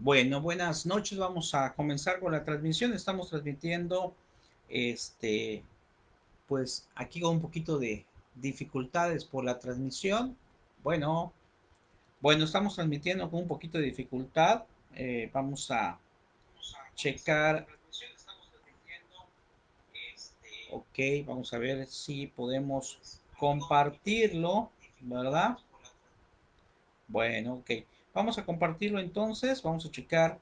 Bueno, buenas noches. Vamos a comenzar con la transmisión. Estamos transmitiendo, este, pues aquí con un poquito de dificultades por la transmisión. Bueno, bueno, estamos transmitiendo con un poquito de dificultad. Vamos a checar. Ok, vamos a ver si podemos compartirlo, ¿verdad? Bueno, ok. Vamos a compartirlo entonces. Vamos a checar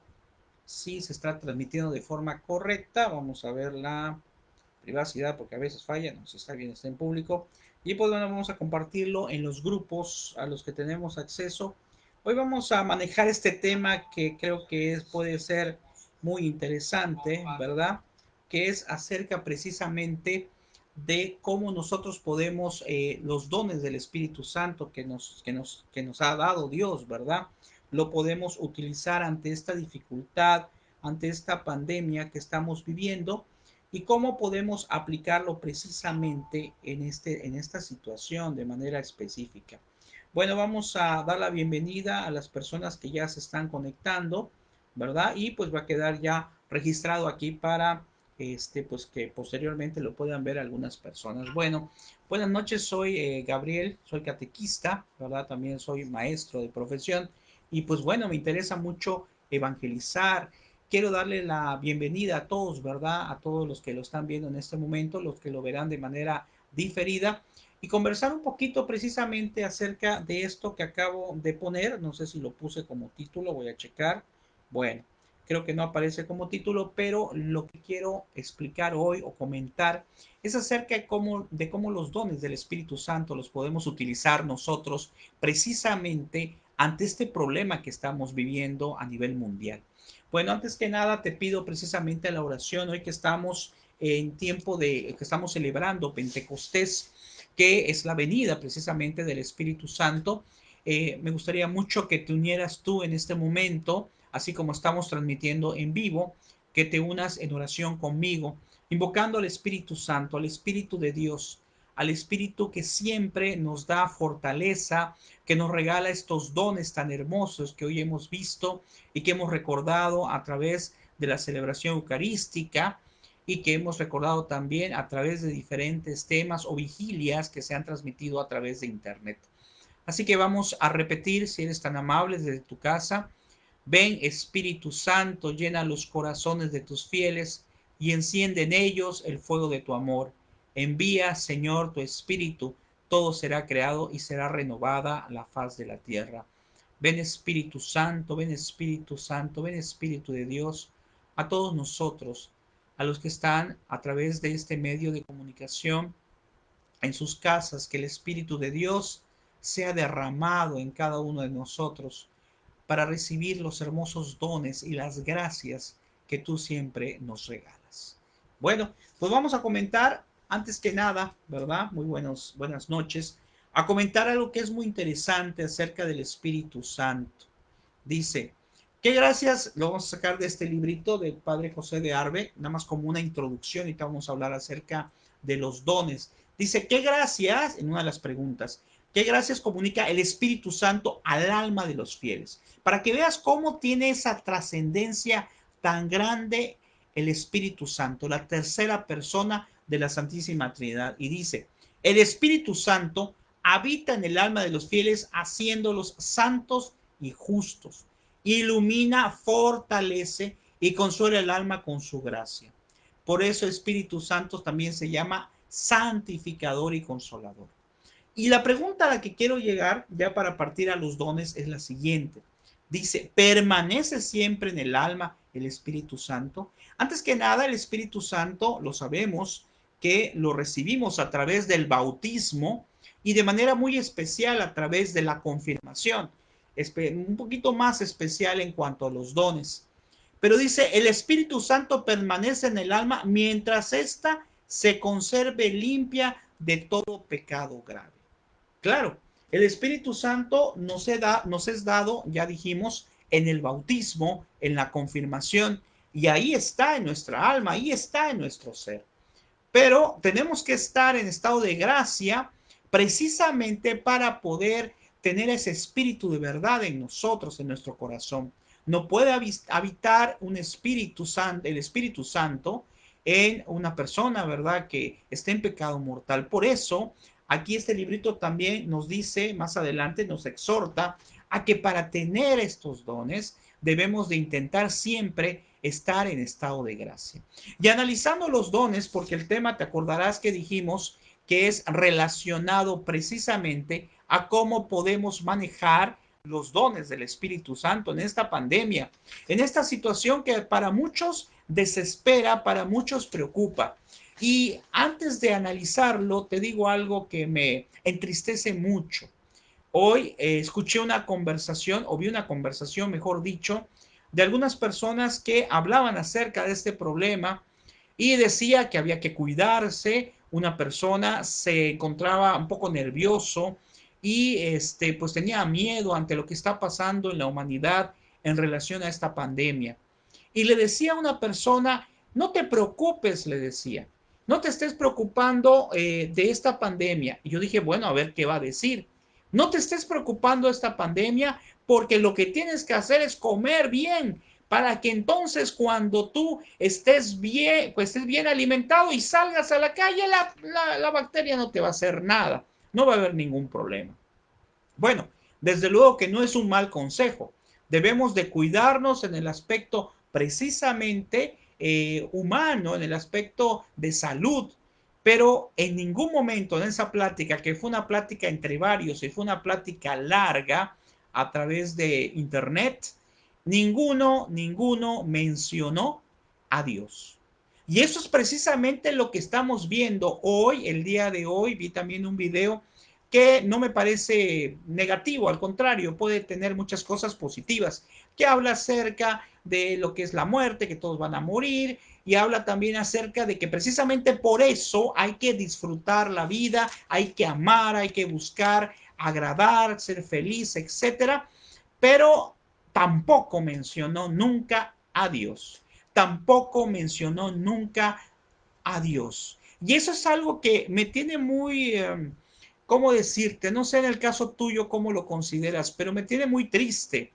si se está transmitiendo de forma correcta. Vamos a ver la privacidad porque a veces falla, no si está bien, está en público. Y pues bueno, vamos a compartirlo en los grupos a los que tenemos acceso. Hoy vamos a manejar este tema que creo que puede ser muy interesante, ¿verdad? Que es acerca precisamente de cómo nosotros podemos, los dones del Espíritu Santo que nos ha dado Dios, ¿verdad? Lo podemos utilizar ante esta dificultad, ante esta pandemia que estamos viviendo y cómo podemos aplicarlo precisamente en esta situación de manera específica. Bueno, vamos a dar la bienvenida a las personas que ya se están conectando, ¿verdad? Y pues va a quedar ya registrado aquí para pues que posteriormente lo puedan ver algunas personas. Bueno, buenas noches, soy Gabriel, soy catequista, ¿verdad? También soy maestro de profesión y pues bueno, me interesa mucho evangelizar. Quiero darle la bienvenida a todos, ¿verdad? A todos los que lo están viendo en este momento, los que lo verán de manera diferida y conversar un poquito precisamente acerca de esto que acabo de poner. No sé si lo puse como título, voy a checar. Bueno, creo que no aparece como título, pero lo que quiero explicar hoy o comentar es acerca de cómo los dones del Espíritu Santo los podemos utilizar nosotros precisamente ante este problema que estamos viviendo a nivel mundial. Bueno, antes que nada te pido precisamente la oración hoy que estamos en tiempo de que estamos celebrando Pentecostés, que es la venida precisamente del Espíritu Santo. Me gustaría mucho que te unieras tú en este momento, así como estamos transmitiendo en vivo, que te unas en oración conmigo, invocando al Espíritu Santo, al Espíritu de Dios, al Espíritu que siempre nos da fortaleza, que nos regala estos dones tan hermosos que hoy hemos visto y que hemos recordado a través de la celebración eucarística y que hemos recordado también a través de diferentes temas o vigilias que se han transmitido a través de internet. Así que vamos a repetir, si eres tan amable, desde tu casa. Ven Espíritu Santo, llena los corazones de tus fieles y enciende en ellos el fuego de tu amor. Envía, Señor, tu Espíritu, todo será creado y será renovada la faz de la tierra. Ven Espíritu Santo, ven Espíritu Santo, ven Espíritu de Dios, a todos nosotros, a los que están a través de este medio de comunicación en sus casas, que el Espíritu de Dios sea derramado en cada uno de nosotros para recibir los hermosos dones y las gracias que tú siempre nos regalas. Bueno, pues vamos a comentar, antes que nada, ¿verdad? Buenas noches, a comentar algo que es muy interesante acerca del Espíritu Santo. Dice, ¿qué gracias? Lo vamos a sacar de este librito del Padre José de Arbe, nada más como una introducción y te vamos a hablar acerca de los dones. Dice, ¿qué gracias? En una de las preguntas, ¿qué gracias comunica el Espíritu Santo al alma de los fieles? Para que veas cómo tiene esa trascendencia tan grande el Espíritu Santo, la tercera persona de la Santísima Trinidad. Y dice, el Espíritu Santo habita en el alma de los fieles haciéndolos santos y justos. Ilumina, fortalece y consuela el alma con su gracia. Por eso Espíritu Santo también se llama santificador y consolador. Y la pregunta a la que quiero llegar, ya para partir a los dones, es la siguiente. Dice, ¿permanece siempre en el alma el Espíritu Santo? Antes que nada, el Espíritu Santo, lo sabemos, que lo recibimos a través del bautismo y de manera muy especial a través de la confirmación. Un poquito más especial en cuanto a los dones. Pero dice, el Espíritu Santo permanece en el alma mientras ésta se conserve limpia de todo pecado grave. Claro, el Espíritu Santo nos es dado, ya dijimos, en el bautismo, en la confirmación, y ahí está en nuestra alma, ahí está en nuestro ser. Pero tenemos que estar en estado de gracia precisamente para poder tener ese espíritu de verdad en nosotros, en nuestro corazón. No puede habitar un Espíritu Santo, el Espíritu Santo en una persona, ¿verdad? Que esté en pecado mortal. Por eso, aquí este librito también nos dice, más adelante, nos exhorta a que para tener estos dones debemos de intentar siempre estar en estado de gracia. Y analizando los dones, porque el tema, te acordarás que dijimos que es relacionado precisamente a cómo podemos manejar los dones del Espíritu Santo en esta pandemia, en esta situación que para muchos desespera, para muchos preocupa. Y antes de analizarlo, te digo algo que me entristece mucho. Hoy escuché una conversación, o vi una conversación, mejor dicho, de algunas personas que hablaban acerca de este problema y decía que había que cuidarse. Una persona se encontraba un poco nervioso y pues tenía miedo ante lo que está pasando en la humanidad en relación a esta pandemia. Y le decía a una persona, no te preocupes, le decía, no te estés preocupando de esta pandemia. Y yo dije, bueno, a ver qué va a decir. No te estés preocupando de esta pandemia porque lo que tienes que hacer es comer bien para que entonces cuando tú estés bien, pues estés bien alimentado y salgas a la calle, la bacteria no te va a hacer nada, no va a haber ningún problema. Bueno, desde luego que no es un mal consejo. Debemos de cuidarnos en el aspecto precisamente humano, en el aspecto de salud, pero en ningún momento en esa plática, que fue una plática entre varios y fue una plática larga a través de internet, ninguno mencionó a Dios. Y eso es precisamente lo que estamos viendo hoy, el día de hoy. Vi también un video que no me parece negativo, al contrario, puede tener muchas cosas positivas, que habla acerca de lo que es la muerte, que todos van a morir, y habla también acerca de que precisamente por eso hay que disfrutar la vida, hay que amar, hay que buscar agradar, ser feliz, etcétera, pero tampoco mencionó nunca a Dios, tampoco mencionó nunca a Dios. Y eso es algo que me tiene muy, ¿cómo decirte? No sé en el caso tuyo cómo lo consideras, pero me tiene muy triste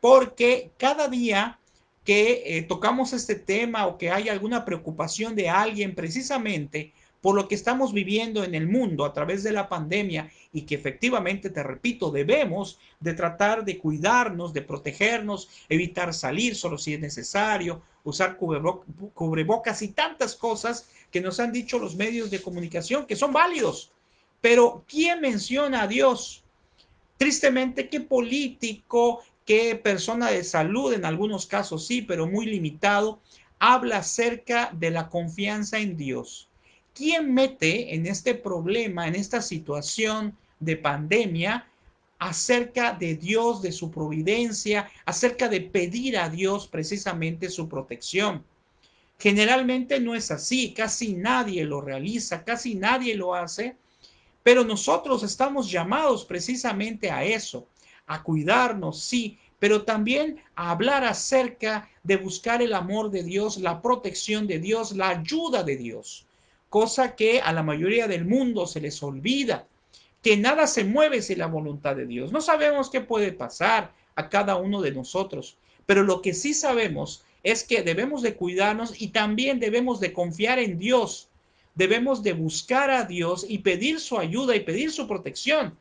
porque cada día que tocamos este tema o que hay alguna preocupación de alguien precisamente por lo que estamos viviendo en el mundo a través de la pandemia y que efectivamente, te repito, debemos de tratar de cuidarnos, de protegernos, evitar salir solo si es necesario, usar cubrebocas y tantas cosas que nos han dicho los medios de comunicación que son válidos. Pero ¿quién menciona a Dios? Tristemente, ¿qué político, qué persona de salud, en algunos casos sí, pero muy limitado, habla acerca de la confianza en Dios? ¿Quién mete en este problema, en esta situación de pandemia, acerca de Dios, de su providencia, acerca de pedir a Dios precisamente su protección? Generalmente no es así, casi nadie lo realiza, casi nadie lo hace, pero nosotros estamos llamados precisamente a eso, a cuidarnos, sí, pero también a hablar acerca de buscar el amor de Dios, la protección de Dios, la ayuda de Dios, cosa que a la mayoría del mundo se les olvida, que nada se mueve sin la voluntad de Dios. No sabemos qué puede pasar a cada uno de nosotros, pero lo que sí sabemos es que debemos de cuidarnos y también debemos de confiar en Dios. Debemos de buscar a Dios y pedir su ayuda y pedir su protección.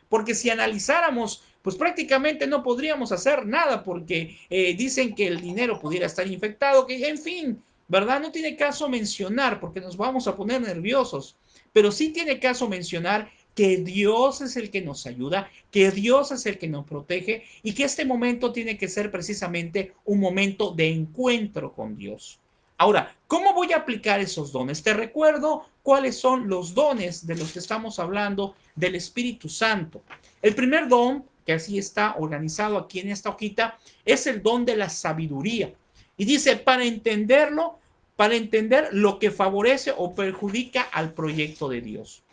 Porque si analizáramos, pues prácticamente no podríamos hacer nada porque dicen que el dinero pudiera estar infectado, que en fin, ¿verdad? No tiene caso mencionar porque nos vamos a poner nerviosos, pero sí tiene caso mencionar que Dios es el que nos ayuda, que Dios es el que nos protege y que este momento tiene que ser precisamente un momento de encuentro con Dios. Ahora, ¿cómo voy a aplicar esos dones? Te recuerdo cuáles son los dones de los que estamos hablando del Espíritu Santo. El primer don, que así está organizado aquí en esta hojita, es el don de la sabiduría. Y dice, para entender lo que favorece o perjudica al proyecto de Dios.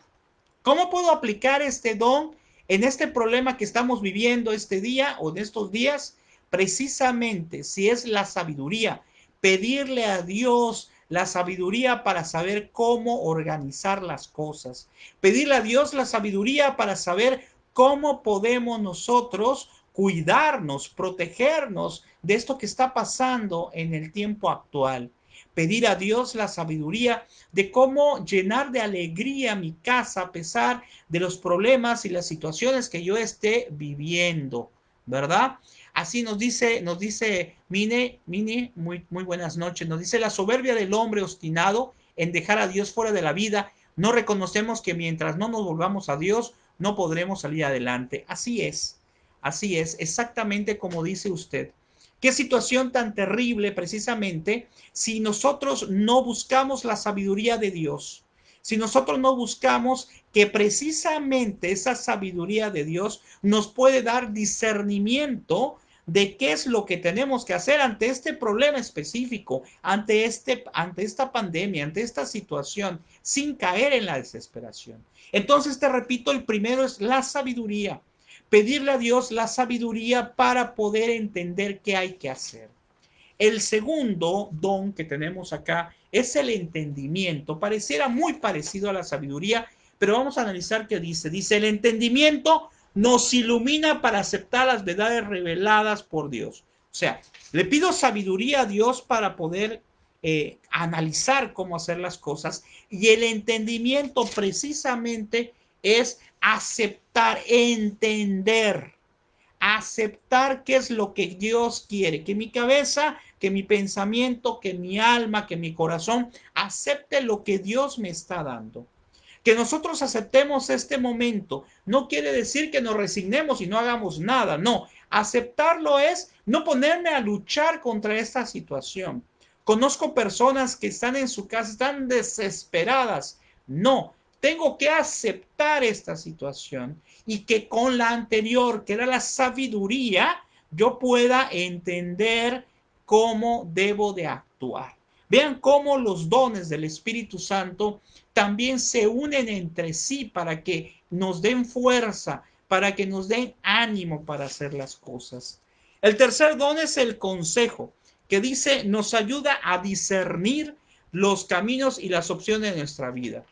¿Cómo puedo aplicar este don en este problema que estamos viviendo este día o de estos días? Precisamente, si es la sabiduría, pedirle a Dios la sabiduría para saber cómo organizar las cosas. Pedirle a Dios la sabiduría para saber cómo podemos nosotros cuidarnos, protegernos de esto que está pasando en el tiempo actual. Pedir a Dios la sabiduría de cómo llenar de alegría mi casa a pesar de los problemas y las situaciones que yo esté viviendo, ¿verdad? Así nos dice Mine, muy buenas noches, nos dice la soberbia del hombre obstinado en dejar a Dios fuera de la vida. No reconocemos que mientras no nos volvamos a Dios, no podremos salir adelante. Así es, exactamente como dice usted. Qué situación tan terrible precisamente si nosotros no buscamos la sabiduría de Dios, si nosotros no buscamos que precisamente esa sabiduría de Dios nos puede dar discernimiento de qué es lo que tenemos que hacer ante este problema específico, ante esta pandemia, ante esta situación, sin caer en la desesperación. Entonces te repito, el primero es la sabiduría. Pedirle a Dios la sabiduría para poder entender qué hay que hacer. El segundo don que tenemos acá es el entendimiento. Pareciera muy parecido a la sabiduría, pero vamos a analizar qué dice. Dice, el entendimiento nos ilumina para aceptar las verdades reveladas por Dios. O sea, le pido sabiduría a Dios para poder analizar cómo hacer las cosas, y el entendimiento precisamente es aceptar, entender, aceptar qué es lo que Dios quiere, que mi cabeza, que mi pensamiento, que mi alma, que mi corazón acepte lo que Dios me está dando. Que nosotros aceptemos este momento no quiere decir que nos resignemos y no hagamos nada, no. Aceptarlo es no ponerme a luchar contra esta situación. Conozco personas que están en su casa, están desesperadas. No, tengo que aceptar esta situación y que con la anterior, que era la sabiduría, yo pueda entender cómo debo de actuar. Vean cómo los dones del Espíritu Santo también se unen entre sí para que nos den fuerza, para que nos den ánimo para hacer las cosas. El tercer don es el consejo, que dice nos ayuda a discernir los caminos y las opciones de nuestra vida.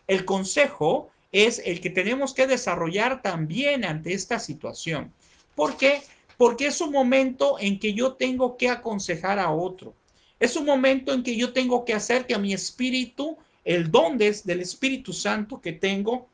El consejo es el que tenemos que desarrollar también ante esta situación. ¿Por qué? Porque es un momento en que yo tengo que aconsejar a otro. Es un momento en que yo tengo que hacer que a mi espíritu, el don del Espíritu Santo que tengo,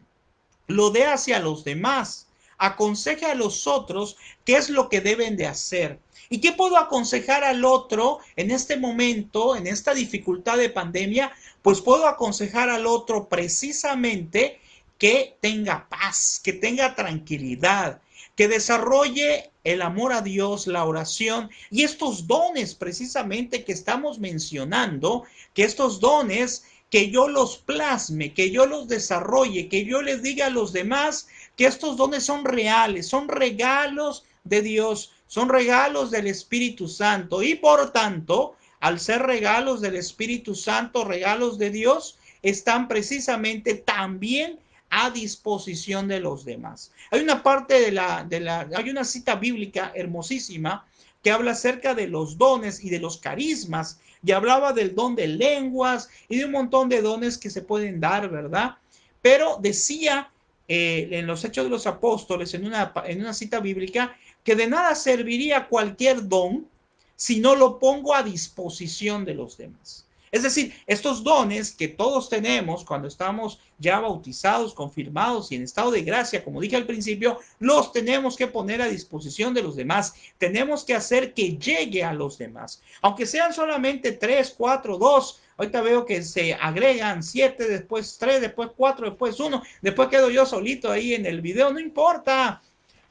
lo dé hacia los demás. Aconseje a los otros qué es lo que deben de hacer. ¿Y qué puedo aconsejar al otro en este momento, en esta dificultad de pandemia? Pues puedo aconsejar al otro precisamente que tenga paz, que tenga tranquilidad, que desarrolle el amor a Dios, la oración y estos dones precisamente que estamos mencionando, que estos dones que yo los plasme, que yo los desarrolle, que yo les diga a los demás que estos dones son reales, son regalos de Dios, son regalos del Espíritu Santo y por tanto, al ser regalos del Espíritu Santo, regalos de Dios, están precisamente también a disposición de los demás. Hay una parte hay una cita bíblica hermosísima que habla acerca de los dones y de los carismas, y hablaba del don de lenguas y de un montón de dones que se pueden dar, ¿verdad? Pero decía en los Hechos de los Apóstoles, en una cita bíblica, que de nada serviría cualquier don si no lo pongo a disposición de los demás. Es decir, estos dones que todos tenemos cuando estamos ya bautizados, confirmados y en estado de gracia, como dije al principio, los tenemos que poner a disposición de los demás. Tenemos que hacer que llegue a los demás. Aunque sean solamente 3, 4, 2. Ahorita veo que se agregan 7, después 3, después 4, después 1. Después quedo yo solito ahí en el video. No importa.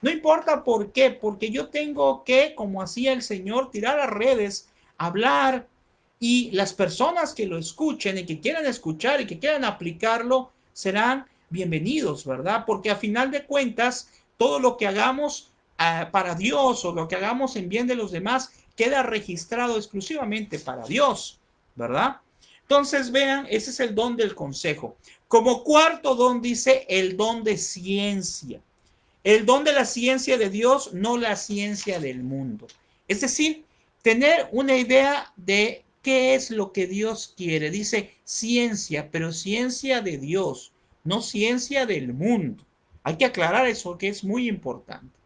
No importa por qué. Porque yo tengo que, como hacía el Señor, tirar las redes, hablar, y las personas que lo escuchen y que quieran escuchar y que quieran aplicarlo serán bienvenidos, ¿verdad? Porque a final de cuentas, todo lo que hagamos para Dios o lo que hagamos en bien de los demás queda registrado exclusivamente para Dios, ¿verdad? Entonces, vean, ese es el don del consejo. Como cuarto don dice el don de ciencia. El don de la ciencia de Dios, no la ciencia del mundo. Es decir, tener una idea de qué es lo que Dios quiere. Dice ciencia, pero ciencia de Dios, no ciencia del mundo. Hay que aclarar eso, que es muy importante.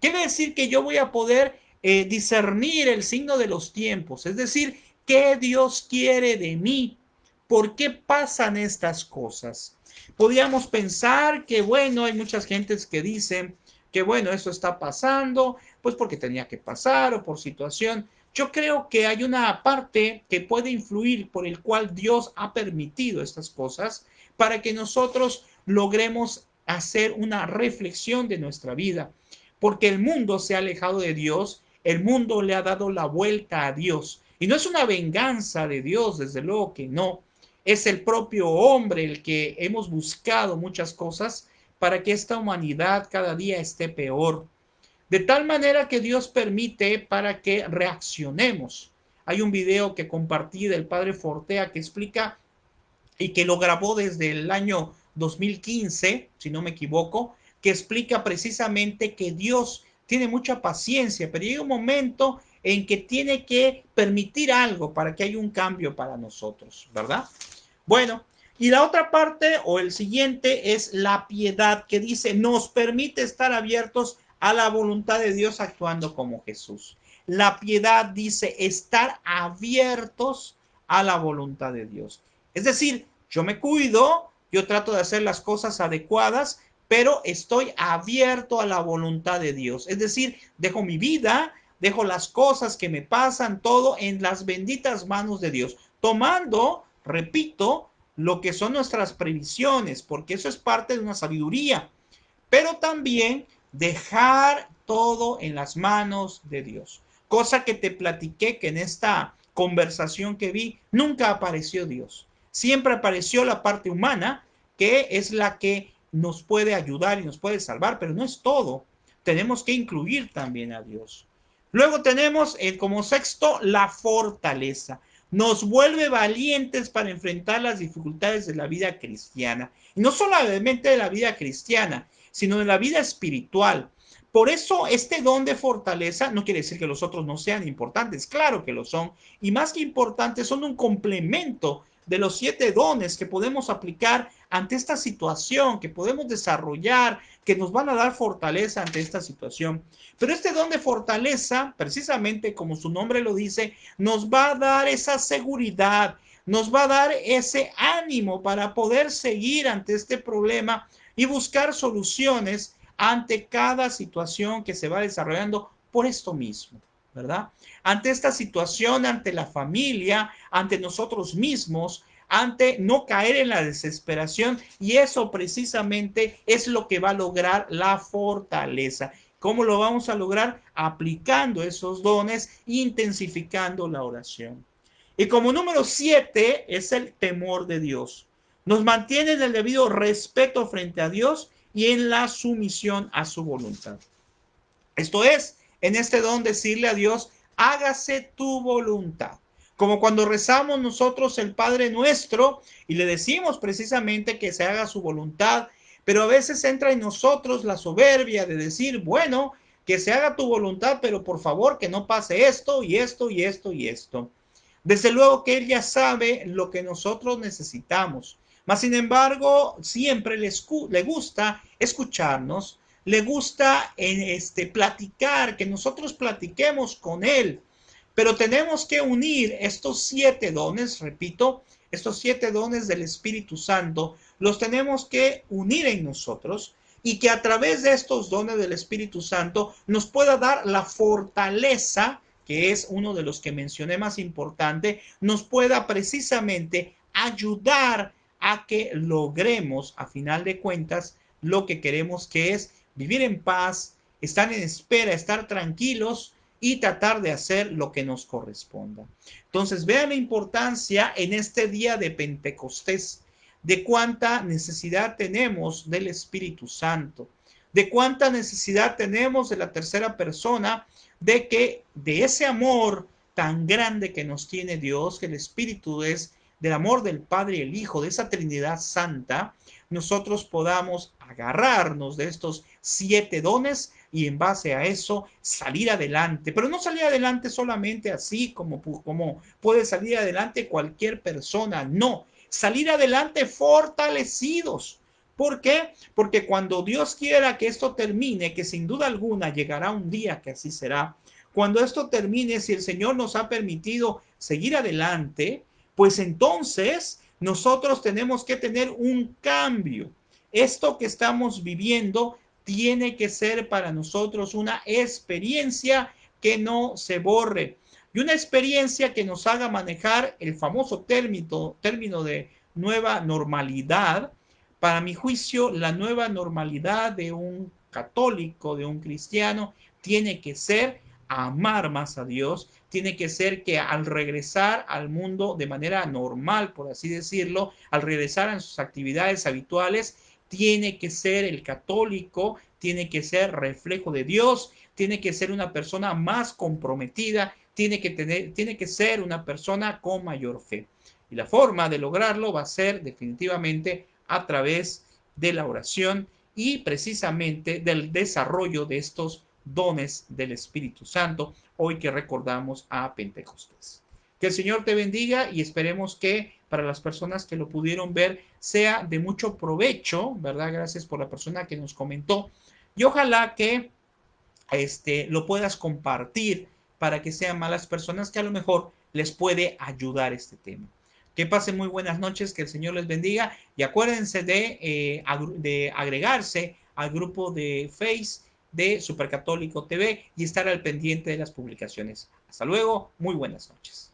Quiere decir que yo voy a poder discernir el signo de los tiempos, es decir, qué Dios quiere de mí, por qué pasan estas cosas. Podríamos pensar que, bueno, hay muchas gentes que dicen que, bueno, esto está pasando, pues porque tenía que pasar o por situación. Yo creo que hay una parte que puede influir por el cual Dios ha permitido estas cosas para que nosotros logremos hacer una reflexión de nuestra vida. Porque el mundo se ha alejado de Dios, el mundo le ha dado la vuelta a Dios. Y no es una venganza de Dios, desde luego que no. Es el propio hombre el que hemos buscado muchas cosas para que esta humanidad cada día esté peor. De tal manera que Dios permite para que reaccionemos. Hay un video que compartí del padre Fortea que explica y que lo grabó desde el año 2015, si no me equivoco, que explica precisamente que Dios tiene mucha paciencia, pero llega un momento en que tiene que permitir algo para que haya un cambio para nosotros, ¿verdad? Bueno, y la otra parte o el siguiente es la piedad que dice, nos permite estar abiertos a la voluntad de Dios actuando como Jesús. La piedad dice estar abiertos a la voluntad de Dios. Es decir, yo me cuido, yo trato de hacer las cosas adecuadas, pero estoy abierto a la voluntad de Dios. Es decir, dejo mi vida, dejo las cosas que me pasan, todo en las benditas manos de Dios, tomando, repito, lo que son nuestras previsiones, porque eso es parte de una sabiduría, pero también dejar todo en las manos de Dios. Cosa que te platiqué que en esta conversación que vi, nunca apareció Dios. Siempre apareció la parte humana, que es la que nos puede ayudar y nos puede salvar, pero no es todo. Tenemos que incluir también a Dios. Luego tenemos como sexto la fortaleza. Nos vuelve valientes para enfrentar las dificultades de la vida cristiana. Y no solamente de la vida cristiana, sino de la vida espiritual. Por eso este don de fortaleza no quiere decir que los otros no sean importantes, claro que lo son, y más que importantes son un complemento de los 7 dones que podemos aplicar ante esta situación, que podemos desarrollar, que nos van a dar fortaleza ante esta situación. Pero este don de fortaleza, precisamente como su nombre lo dice, nos va a dar esa seguridad, nos va a dar ese ánimo para poder seguir ante este problema y buscar soluciones ante cada situación que se va desarrollando por esto mismo, ¿verdad? Ante esta situación, ante la familia, ante nosotros mismos, ante no caer en la desesperación, y eso precisamente es lo que va a lograr la fortaleza. ¿Cómo lo vamos a lograr? Aplicando esos dones, intensificando la oración. Y como número 7 es el temor de Dios. Nos mantiene en el debido respeto frente a Dios y en la sumisión a su voluntad. Esto es, en este don decirle a Dios, hágase tu voluntad. Como cuando rezamos nosotros el Padre Nuestro y le decimos precisamente que se haga su voluntad, pero a veces entra en nosotros la soberbia de decir, bueno, que se haga tu voluntad, pero por favor que no pase esto y esto y esto y esto. Desde luego que Él ya sabe lo que nosotros necesitamos, mas sin embargo siempre le gusta escucharnos, le gusta platicar, que nosotros platiquemos con Él. Pero tenemos que unir estos 7 dones, repito, estos 7 dones del Espíritu Santo, los tenemos que unir en nosotros y que a través de estos dones del Espíritu Santo nos pueda dar la fortaleza, que es uno de los que mencioné más importante, nos pueda precisamente ayudar a que logremos, a final de cuentas, lo que queremos, que es vivir en paz, estar en espera, estar tranquilos y tratar de hacer lo que nos corresponda. Entonces, vean la importancia en este día de Pentecostés, de cuánta necesidad tenemos del Espíritu Santo, de cuánta necesidad tenemos de la tercera persona, de que de ese amor tan grande que nos tiene Dios, que el Espíritu es, del amor del Padre y el Hijo, de esa Trinidad Santa, nosotros podamos agarrarnos de estos 7 dones y en base a eso salir adelante. Pero no salir adelante solamente así como puede salir adelante cualquier persona, no. Salir adelante fortalecidos, ¿Por qué? Porque cuando Dios quiera que esto termine, que sin duda alguna llegará un día que así será, cuando esto termine, si el Señor nos ha permitido seguir adelante, pues entonces nosotros tenemos que tener un cambio. Esto que estamos viviendo tiene que ser para nosotros una experiencia que no se borre y una experiencia que nos haga manejar el famoso término de nueva normalidad. Para mi juicio, la nueva normalidad de un católico, de un cristiano, tiene que ser amar más a Dios, tiene que ser que al regresar al mundo de manera normal, por así decirlo, al regresar a sus actividades habituales, tiene que ser el católico, tiene que ser reflejo de Dios, tiene que ser una persona más comprometida, tiene que ser una persona con mayor fe. Y la forma de lograrlo va a ser definitivamente a través de la oración y precisamente del desarrollo de estos dones del Espíritu Santo, hoy que recordamos a Pentecostés. Que el Señor te bendiga y esperemos que para las personas que lo pudieron ver sea de mucho provecho, ¿verdad? Gracias por la persona que nos comentó y ojalá que lo puedas compartir para que sean malas personas que a lo mejor les puede ayudar este tema. Que pasen muy buenas noches, que el Señor les bendiga y acuérdense de agregarse al grupo de Face de Supercatólico TV y estar al pendiente de las publicaciones. Hasta luego, muy buenas noches.